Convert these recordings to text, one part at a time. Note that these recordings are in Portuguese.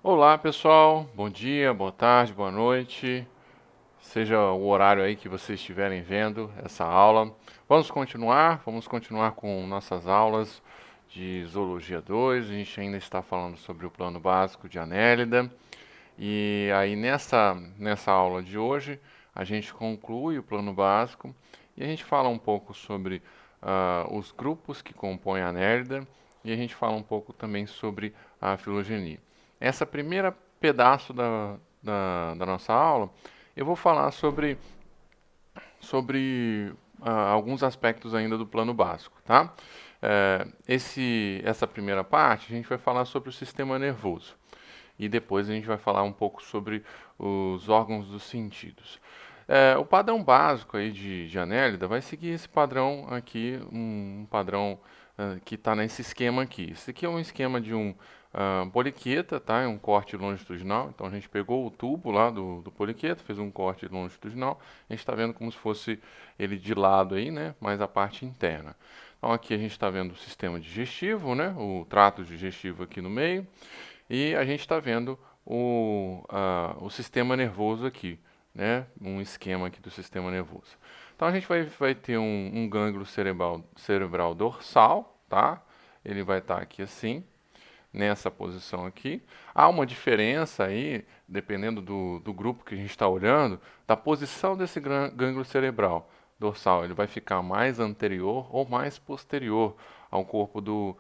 Olá pessoal, bom dia, boa tarde, boa noite, seja o horário aí que vocês estiverem vendo essa aula. Vamos continuar com nossas aulas de Zoologia 2. A gente ainda está falando sobre o plano básico de Anélida. E aí nessa aula de hoje a gente conclui o plano básico e a gente fala um pouco sobre os grupos que compõem a Anélida e a gente fala um pouco também sobre a filogenia. Essa primeira pedaço da nossa aula eu vou falar sobre alguns aspectos ainda do plano básico, tá? Essa primeira parte a gente vai falar sobre o sistema nervoso e depois a gente vai falar um pouco sobre os órgãos dos sentidos. O padrão básico aí de Anélida vai seguir esse padrão aqui, um padrão que está nesse esquema aqui. Esse aqui é um esquema de um poliqueta, tá? É um corte longitudinal. Então a gente pegou o tubo lá do poliqueta, fez um corte longitudinal. A gente está vendo como se fosse ele de lado aí, né? Mas a parte interna. Então aqui a gente está vendo o sistema digestivo, né? O trato digestivo aqui no meio. E a gente está vendo o sistema nervoso aqui, né? Um esquema aqui do sistema nervoso. Então a gente vai ter um gânglio cerebral dorsal, tá? Ele vai estar aqui assim, nessa posição aqui. Há uma diferença aí, dependendo do grupo que a gente está olhando, da posição desse gânglio cerebral dorsal. Ele vai ficar mais anterior ou mais posterior ao corpo do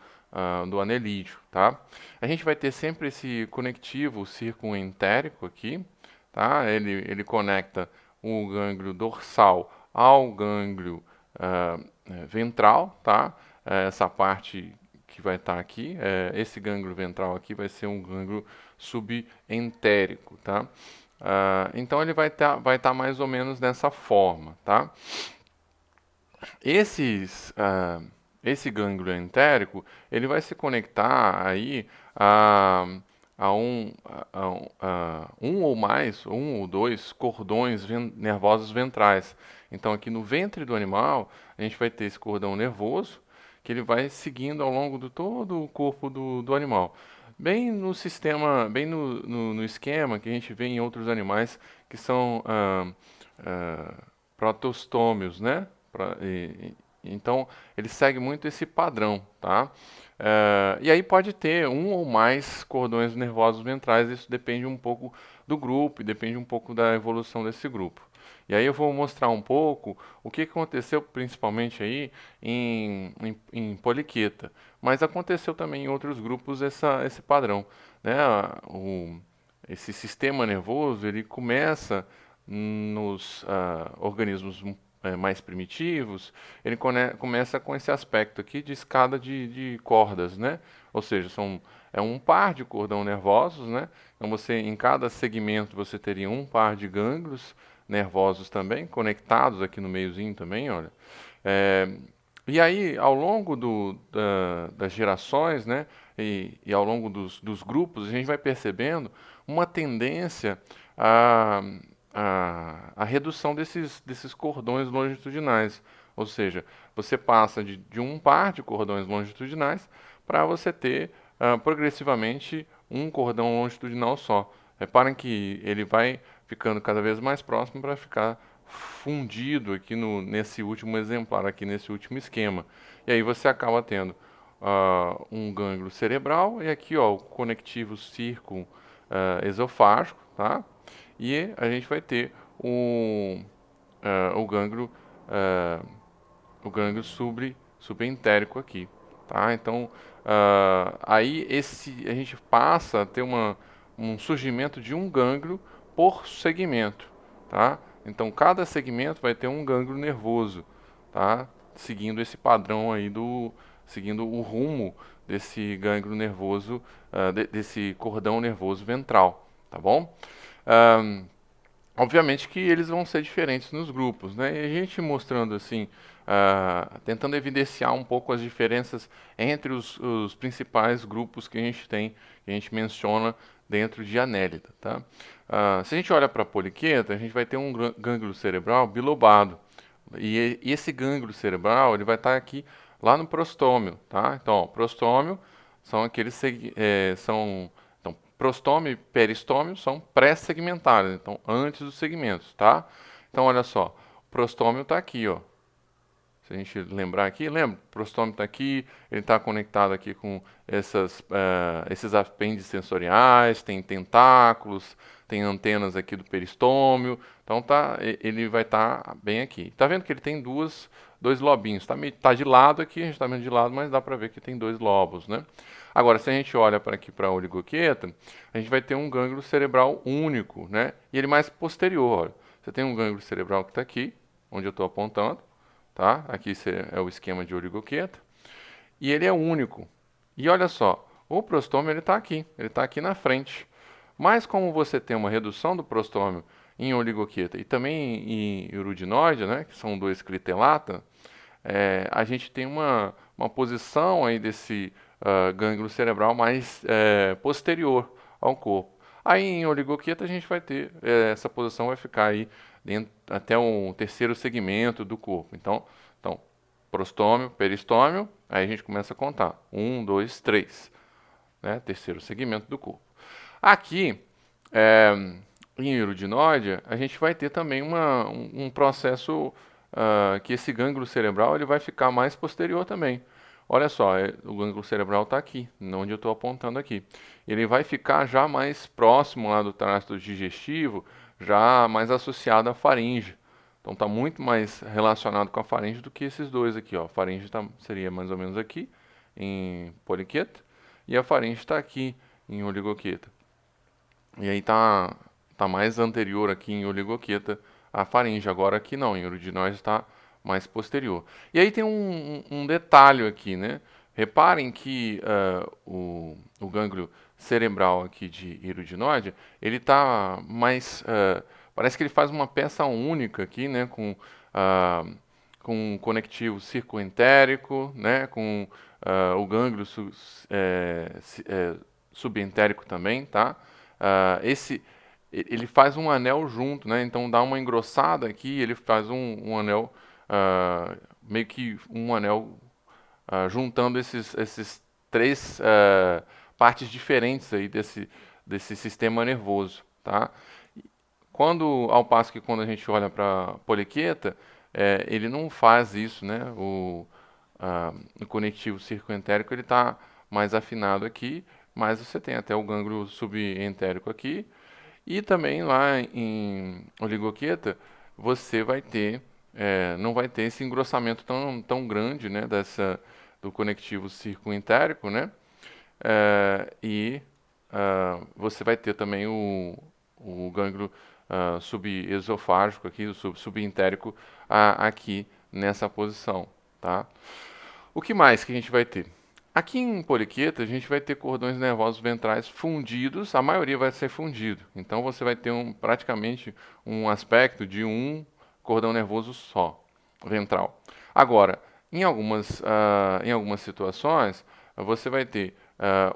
anelídeo, tá? A gente vai ter sempre esse conectivo circunentérico aqui, tá? Ele conecta o gânglio dorsal ao gânglio ventral, tá? Essa parte que vai estar aqui, esse gânglio ventral aqui vai ser um gânglio subentérico, tá? Então ele vai tá mais ou menos dessa forma, tá? Esses, ah, esse gânglio entérico, ele vai se conectar aí a, um ou mais, um ou dois cordões nervosos ventrais. Então aqui no ventre do animal, a gente vai ter esse cordão nervoso, que ele vai seguindo ao longo de todo o corpo do animal. Bem no sistema, bem no esquema que a gente vê em outros animais que são protostômios, né? Então, ele segue muito esse padrão, tá? E aí pode ter um ou mais cordões nervosos ventrais, isso depende um pouco do grupo e depende um pouco da evolução desse grupo. E aí eu vou mostrar um pouco o que aconteceu principalmente aí em poliqueta, mas aconteceu também em outros grupos esse padrão, né? Esse sistema nervoso, ele começa nos organismos mais primitivos, ele começa com esse aspecto aqui de escada de cordas, né? Ou seja, é um par de cordão nervosos, né? Então em cada segmento você teria um par de gânglios nervosos também, conectados aqui no meiozinho também, olha. É, e aí, ao longo das gerações, né, e ao longo dos grupos, a gente vai percebendo uma tendência à, à redução desses cordões longitudinais. Ou seja, você passa de um par de cordões longitudinais para você ter progressivamente um cordão longitudinal só. Reparem que ele vai ficando cada vez mais próximo para ficar fundido aqui nesse último exemplar, aqui nesse último esquema. E aí você acaba tendo um gânglio cerebral e aqui ó, o conectivo circo esofágico, tá? E a gente vai ter o gânglio, uh, o gânglio subentérico aqui, tá? Então aí a gente passa a ter um surgimento de um gânglio por segmento, tá? Então cada segmento vai ter um gânglio nervoso, tá? Seguindo esse padrão aí seguindo o rumo desse gânglio nervoso, desse cordão nervoso ventral, tá bom? Um, Obviamente que eles vão ser diferentes nos grupos, né? E a gente mostrando assim, tentando evidenciar um pouco as diferenças entre os principais grupos que a gente tem, que a gente menciona dentro de Anélida, tá? Se a gente olha para a poliqueta, a gente vai ter um gânglio cerebral bilobado. E esse gânglio cerebral, ele vai estar aqui lá no prostômio, tá? Então, ó, prostômio são aqueles Prostômio e peristômio são pré-segmentares, então antes dos segmentos, tá? Então olha só, o prostômio está aqui, ó. Se a gente lembrar aqui, lembra? O prostômio está aqui, ele está conectado aqui com esses apêndices sensoriais, tem tentáculos, tem antenas aqui do peristômio, então ele vai estar bem aqui. Tá vendo que ele tem dois lobinhos, tá de lado aqui, a gente está vendo de lado, mas dá para ver que tem dois lobos, né? Agora, se a gente olha para aqui para a oligoquieta, a gente vai ter um gânglio cerebral único, né? E ele mais posterior, olha. Você tem um gânglio cerebral que está aqui, onde eu estou apontando, tá? Aqui é o esquema de oligoquieta. E ele é único. E olha só, o prostômio ele está aqui na frente. Mas como você tem uma redução do prostômio em oligoquieta e também em urudinóide, né, que são dois clitelata, a gente tem uma posição aí desse gânglio cerebral mais posterior ao corpo. Aí em oligoquieta a gente vai ter, essa posição vai ficar aí até o terceiro segmento do corpo. Então, prostômio, peristômio, aí a gente começa a contar. 1, 2, 3. Né? Terceiro segmento do corpo. Aqui, em urudinóide, a gente vai ter também um processo que esse gânglio cerebral ele vai ficar mais posterior também. Olha só, o gânglio cerebral está aqui, onde eu estou apontando aqui. Ele vai ficar já mais próximo lá do tracto digestivo, já mais associado à faringe. Então está muito mais relacionado com a faringe do que esses dois aqui. Ó. A faringe seria mais ou menos aqui, em poliqueta, e a faringe está aqui, em oligoquieta. E aí tá mais anterior aqui em oligoquieta a faringe. Agora aqui não, em urudinóide está mais posterior. E aí tem um detalhe aqui, né? Reparem que o gânglio cerebral aqui de urudinóide, ele está mais... parece que ele faz uma peça única aqui, né? Com um conectivo circoentérico, né? Com o gânglio subentérico também, tá? Ele faz um anel junto, né? Então dá uma engrossada aqui, ele faz um anel, meio que um anel juntando esses três partes diferentes aí desse sistema nervoso, tá? Ao passo que quando a gente olha para a poliqueta, ele não faz isso, né? O conectivo circoentérico ele está mais afinado aqui, mas você tem até o gânglio subentérico aqui. E também lá em oligoquieta, você vai ter, não vai ter esse engrossamento tão grande, né, do conectivo circoentérico, né? Você vai ter também o gânglio subesofágico aqui, o subentérico aqui nessa posição, tá? O que mais que a gente vai ter? Aqui em poliqueta, a gente vai ter cordões nervosos ventrais fundidos, a maioria vai ser fundido. Então você vai ter praticamente um aspecto de um cordão nervoso só, ventral. Agora, em algumas situações, você vai ter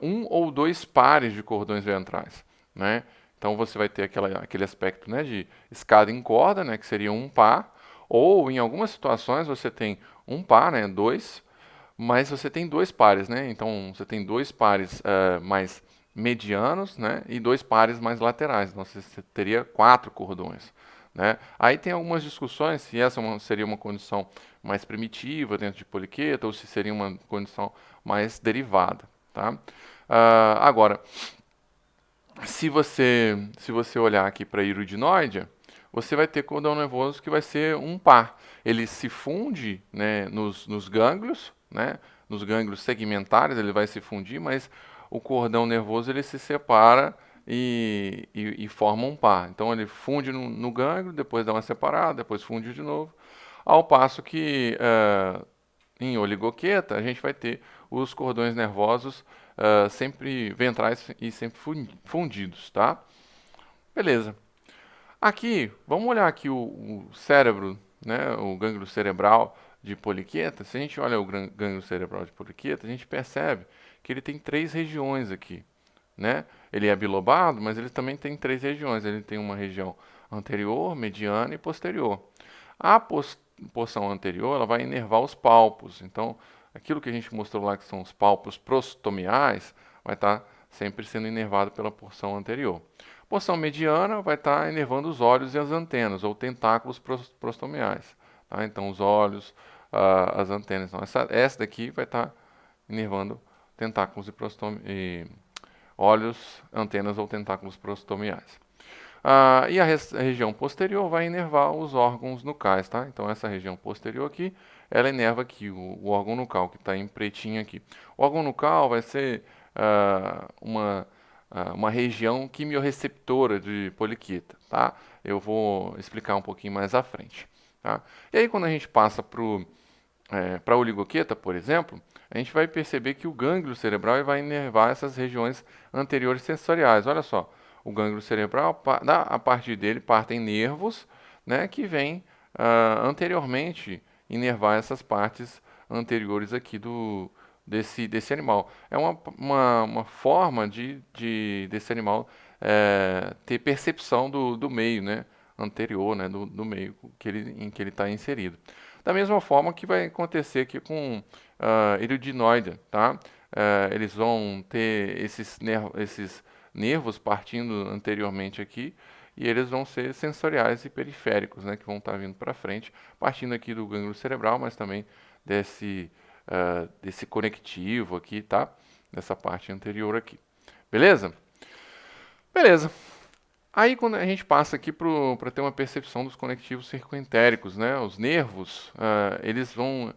um ou dois pares de cordões ventrais, né? Então você vai ter aquele aspecto, né, de escada em corda, né, que seria um par, ou em algumas situações você tem um par, né, dois, mas você tem dois pares, né? Então você tem dois pares mais medianos, né? E dois pares mais laterais. Então você teria quatro cordões, né? Aí tem algumas discussões se essa seria uma condição mais primitiva dentro de poliqueta ou se seria uma condição mais derivada, tá? Agora, se você olhar aqui para a hirudinóide, você vai ter cordão nervoso que vai ser um par. Ele se funde, né, nos gânglios, né, nos gânglios segmentares, ele vai se fundir, mas o cordão nervoso ele se separa e forma um par. Então ele funde no gânglio, depois dá uma separada, depois funde de novo. Ao passo que em oligoquieta a gente vai ter os cordões nervosos sempre ventrais e sempre fundidos, tá? Beleza. Aqui, vamos olhar aqui o cérebro, né, o gânglio cerebral de poliqueta. Se a gente olha o gânglio cerebral de poliqueta, a gente percebe que ele tem três regiões aqui, né? Ele é bilobado, mas ele também tem três regiões. Ele tem uma região anterior, mediana e posterior. A porção anterior, ela vai inervar os palpos. Então, aquilo que a gente mostrou lá que são os palpos prostomiais, vai estar sempre sendo inervado pela porção anterior. Porção mediana vai estar inervando os olhos e as antenas, ou tentáculos prostomiais. Tá? Então, os olhos, as antenas. Então, essa daqui vai estar inervando tentáculos e olhos, antenas ou tentáculos prostomiais. E a região posterior vai inervar os órgãos nucais, tá? Então essa região posterior aqui, ela inerva aqui o órgão nucal, que está em pretinho aqui. O órgão nucal vai ser uma região quimiorreceptora de poliquita, tá? Eu vou explicar um pouquinho mais à frente, tá? E aí quando a gente passa para a oligoqueta, por exemplo, a gente vai perceber que o gânglio cerebral vai inervar essas regiões anteriores sensoriais. Olha só, o gânglio cerebral, a partir dele partem nervos, né, que vêm anteriormente inervar essas partes anteriores aqui desse animal. É uma forma desse animal ter percepção do meio, né, anterior, né, do meio em que ele está inserido. Da mesma forma que vai acontecer aqui com iridinoide, tá? Eles vão ter esses nervos partindo anteriormente aqui e eles vão ser sensoriais e periféricos, né? Que vão estar vindo para frente, partindo aqui do gânglio cerebral, mas também desse conectivo aqui, tá? Dessa parte anterior aqui. Beleza? Beleza. Aí quando a gente passa aqui para ter uma percepção dos conectivos circoentéricos, né? Os nervos, eles vão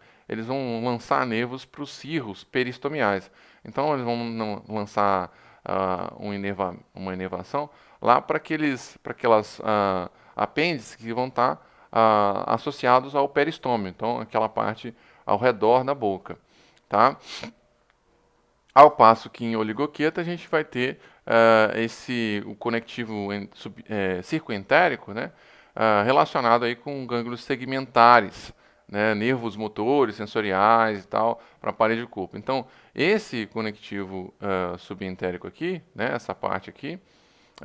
lançar nervos para os cirros peristomiais. Então eles vão lançar uma inervação lá para aquelas apêndices que vão estar associados ao peristômio, então aquela parte ao redor da boca, tá? Ao passo que em oligoqueta a gente vai ter o conectivo circoentérico, né, relacionado aí com gânglios segmentares, né, nervos motores, sensoriais e tal, para a parede do corpo. Então, esse conectivo subentérico aqui, né, essa parte aqui,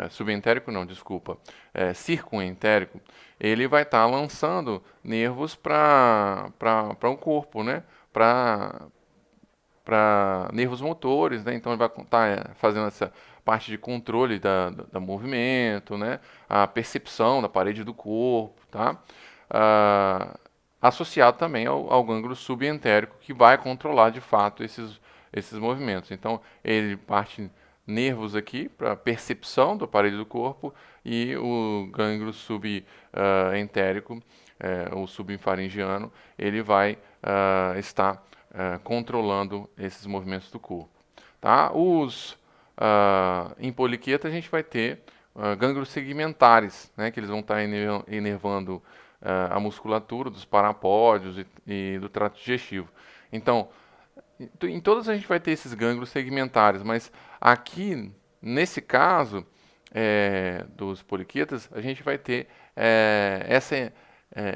subentérico não, desculpa, circunentérico, ele vai estar lançando nervos para o corpo, né, para nervos motores, né? Então ele vai estar fazendo essa parte de controle da movimento, né? A percepção da parede do corpo, tá? Associado também ao gânglio subentérico, que vai controlar de fato esses movimentos. Então ele parte nervos aqui para percepção da parede do corpo e o gânglio subentérico, ou subfaringiano, ele vai estar controlando esses movimentos do corpo. Tá? Em poliqueta a gente vai ter gânglios segmentares, né, que eles vão estar inervando a musculatura dos parapódios e do trato digestivo. Então, em todas a gente vai ter esses gânglios segmentares, mas aqui, nesse caso dos poliquetas, a gente vai ter essa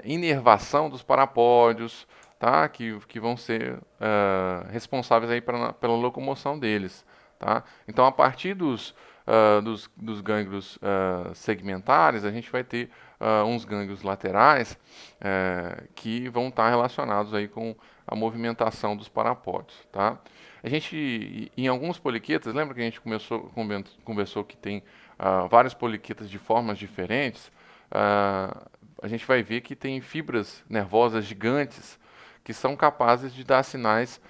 inervação dos parapódios, tá? Que vão ser responsáveis aí pela locomoção deles. Tá? Então, a partir dos gânglios segmentares, a gente vai ter uns gânglios laterais que vão estar relacionados aí com a movimentação dos parapódios. Tá? A gente, em alguns poliquetas, lembra que a gente conversou que tem vários poliquetas de formas diferentes? A gente vai ver que tem fibras nervosas gigantes que são capazes de dar sinais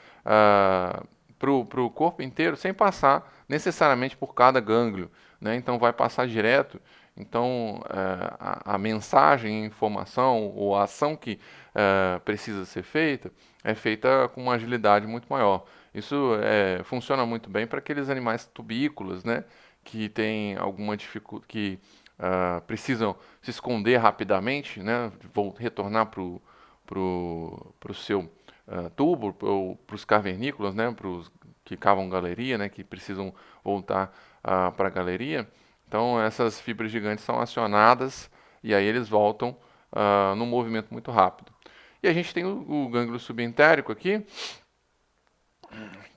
para o corpo inteiro sem passar necessariamente por cada gânglio, né? Então vai passar direto. Então a mensagem, a informação ou a ação que precisa ser feita é feita com uma agilidade muito maior. Isso funciona muito bem para aqueles animais tubícolas, né? Que tem alguma dificuldade, que precisam se esconder rapidamente, né? Vou retornar para o seu tubo, ou para os cavernícolas, né? Para os que cavam galeria, né? Que precisam voltar para a galeria. Então essas fibras gigantes são acionadas e aí eles voltam num movimento muito rápido. E a gente tem o gânglio subentérico aqui,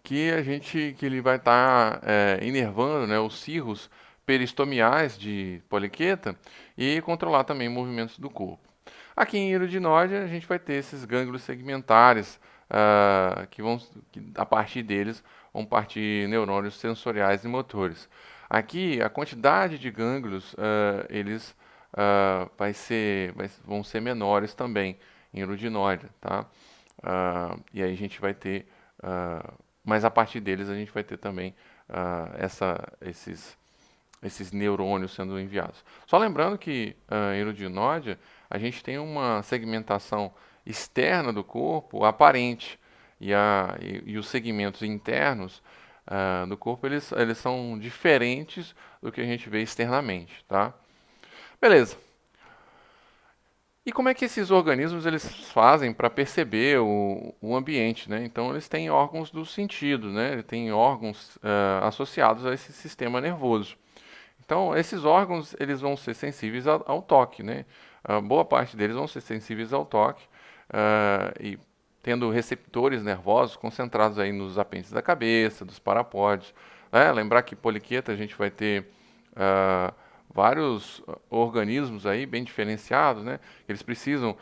que ele vai estar inervando, né, os cirros peristomiais de poliqueta e controlar também movimentos do corpo. Aqui em iridinoide a gente vai ter esses gânglios segmentares que a partir deles vão partir neurônios sensoriais e motores. Aqui, a quantidade de gânglios, eles vão ser menores também em urudinóide, tá? E aí a gente vai ter, mas a partir deles a gente vai ter também esses neurônios sendo enviados. Só lembrando que em urudinóide a gente tem uma segmentação externa do corpo aparente e os segmentos internos do corpo eles são diferentes do que a gente vê externamente, tá? Beleza. E como é que esses organismos eles fazem para perceber o ambiente, né? Então eles têm órgãos do sentido, né? Eles têm órgãos associados a esse sistema nervoso. Então esses órgãos eles vão ser sensíveis ao toque, né? Boa parte deles vão ser sensíveis ao toque e tendo receptores nervosos concentrados aí nos apêndices da cabeça, dos parapódios. Né? Lembrar que poliqueta a gente vai ter vários organismos aí bem diferenciados, né? Eles precisam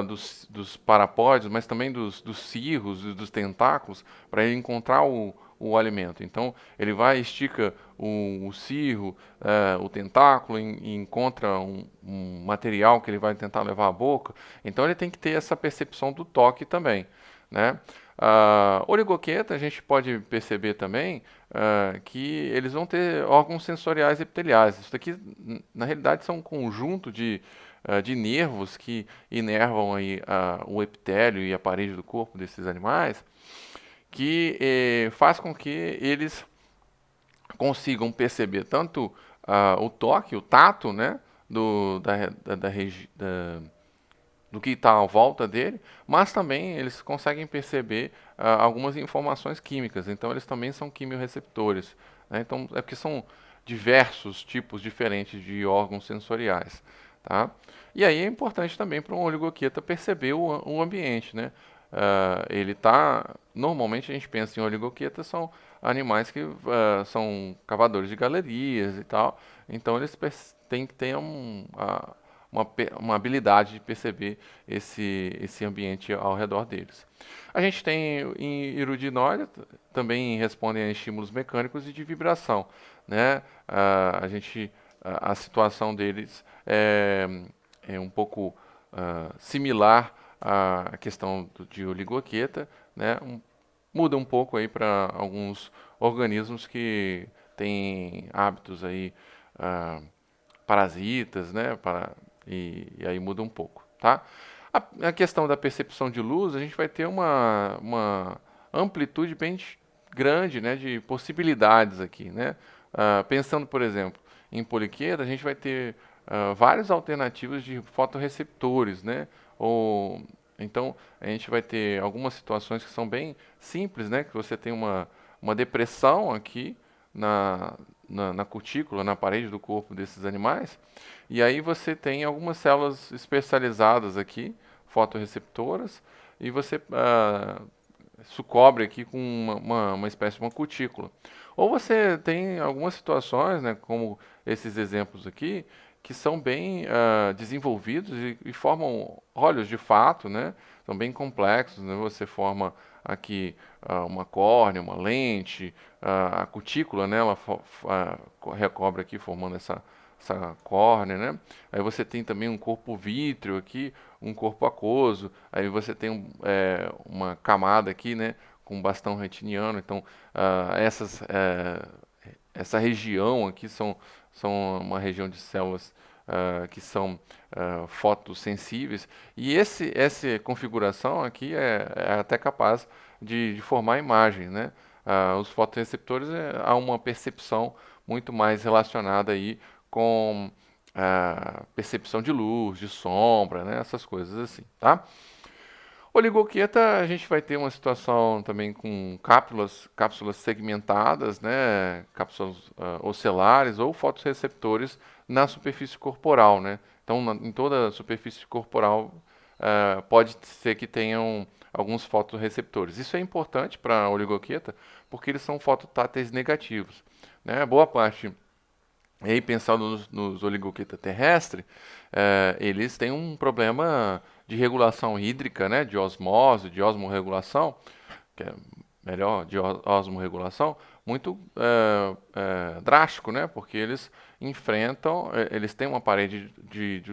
dos parapódios, mas também dos cirros e dos tentáculos para ele encontrar o alimento. Então ele vai, estica o cirro, o tentáculo e encontra um material que ele vai tentar levar à boca. Então ele tem que ter essa percepção do toque também, né? Oligoqueta, a gente pode perceber também que eles vão ter órgãos sensoriais epiteliais. Isso daqui, na realidade, são um conjunto de nervos que inervam aí, o epitélio e a parede do corpo desses animais, que faz com que eles consigam perceber tanto o toque, o tato, né, do que está à volta dele, mas também eles conseguem perceber algumas informações químicas. Então eles também são quimiorreceptores, né? Então é porque são diversos tipos diferentes de órgãos sensoriais, tá? E aí é importante também para um oligoqueta perceber o ambiente, né? Ele tá normalmente a gente pensa em oligoquetas são animais que são cavadores de galerias e tal, então eles têm que ter uma habilidade de perceber esse ambiente ao redor deles. A gente tem em hirudinóide, também respondem a estímulos mecânicos e de vibração, né? A situação deles é um pouco similar à questão de oligoqueta, né? Muda um pouco aí para alguns organismos que têm hábitos aí parasitas, né? E aí muda um pouco, tá? A questão da percepção de luz, a gente vai ter uma amplitude bem grande, né, de possibilidades aqui, né? Pensando, por exemplo, em poliqueta, a gente vai ter várias alternativas de fotorreceptores, né? Então, a gente vai ter algumas situações que são bem simples, né? Que você tem uma depressão aqui na cutícula, na parede do corpo desses animais, e aí você tem algumas células especializadas aqui, fotorreceptoras, e você cobre aqui com uma espécie de uma cutícula. Ou você tem algumas situações, né, como esses exemplos aqui, que são bem desenvolvidos e formam olhos de fato, né? São bem complexos, né? Você forma aqui uma córnea, uma lente, a cutícula, né? Ela recobre aqui formando essa córnea, né? Aí você tem também um corpo vítreo aqui, um corpo aquoso, aí você tem uma camada aqui, né? Com bastão retiniano, então essa região aqui são uma região de células que são fotossensíveis, e essa configuração aqui é até capaz de formar imagem, né? Os fotorreceptores há uma percepção muito mais relacionada aí com percepção de luz, de sombra, né? Essas coisas assim, tá? Oligoqueta, a gente vai ter uma situação também com cápsulas segmentadas, né, cápsulas ocelares ou fotorreceptores na superfície corporal, né? Então, em toda a superfície corporal pode ser que tenham alguns fotorreceptores. Isso é importante para a oligoqueta porque eles são fototáteis negativos, né? Boa parte e aí, pensando nos oligoqueta terrestre, eles têm um problema de regulação hídrica, né, de osmose, de osmorregulação, que é melhor, de osmorregulação, muito drástico, né? Porque eles enfrentam, eles têm uma parede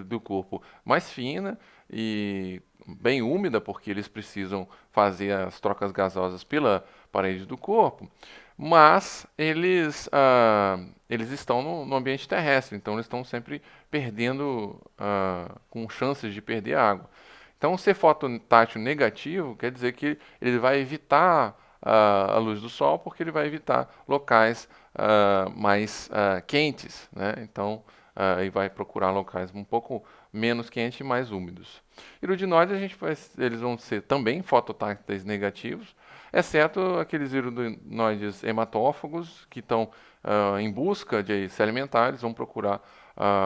do corpo mais fina e bem úmida, porque eles precisam fazer as trocas gasosas pela parede do corpo, mas eles estão no ambiente terrestre, então eles estão sempre perdendo, com chances de perder água. Então, ser fototátil negativo quer dizer que ele vai evitar a luz do sol, porque ele vai evitar locais mais quentes, né? Então, e vai procurar locais um pouco menos quentes e mais úmidos. Iridinoides eles vão ser também fototáteis negativos, exceto aqueles iridinoides hematófagos que estão em busca de se alimentar, eles vão procurar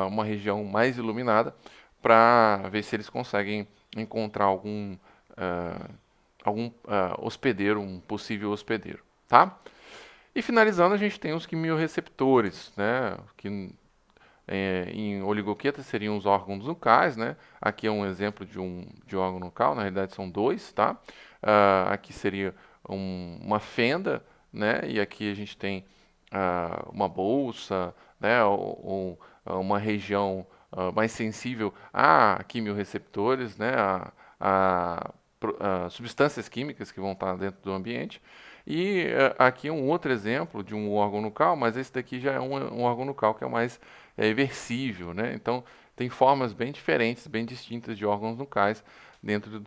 uma região mais iluminada para ver se eles conseguem encontrar algum hospedeiro, um possível hospedeiro, tá? E finalizando, a gente tem os quimiorreceptores, né? Que em oligoquetas seriam os órgãos nucais, né? Aqui é um exemplo de órgão nucal, na realidade são dois, tá? Aqui seria uma fenda, né? E aqui a gente tem uma bolsa, né? Ou uma região mais sensível a quimiorreceptores, né? A substâncias químicas que vão estar dentro do ambiente. E aqui um outro exemplo de um órgão nucal, mas esse daqui já é um órgão nucal que é mais reversível, né? Então tem formas bem diferentes, bem distintas de órgãos nucais dentro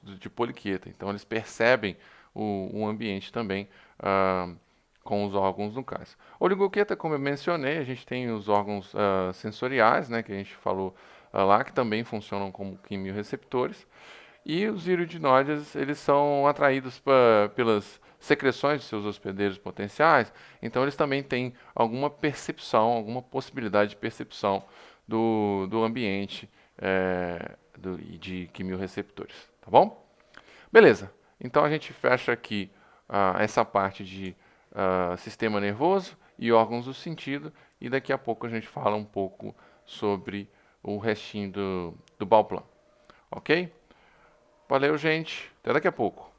de poliqueta. Então eles percebem o ambiente também com os órgãos nucais. Oligoqueta, como eu mencionei, a gente tem os órgãos sensoriais, né, que a gente falou lá, que também funcionam como quimiorreceptores. E os iridinoides, eles são atraídos pelas secreções de seus hospedeiros potenciais, então eles também têm alguma percepção, alguma possibilidade de percepção do ambiente de quimiorreceptores, tá bom? Beleza, então a gente fecha aqui essa parte de sistema nervoso e órgãos do sentido, e daqui a pouco a gente fala um pouco sobre o restinho do Bauplan, ok? Valeu, gente. Até daqui a pouco.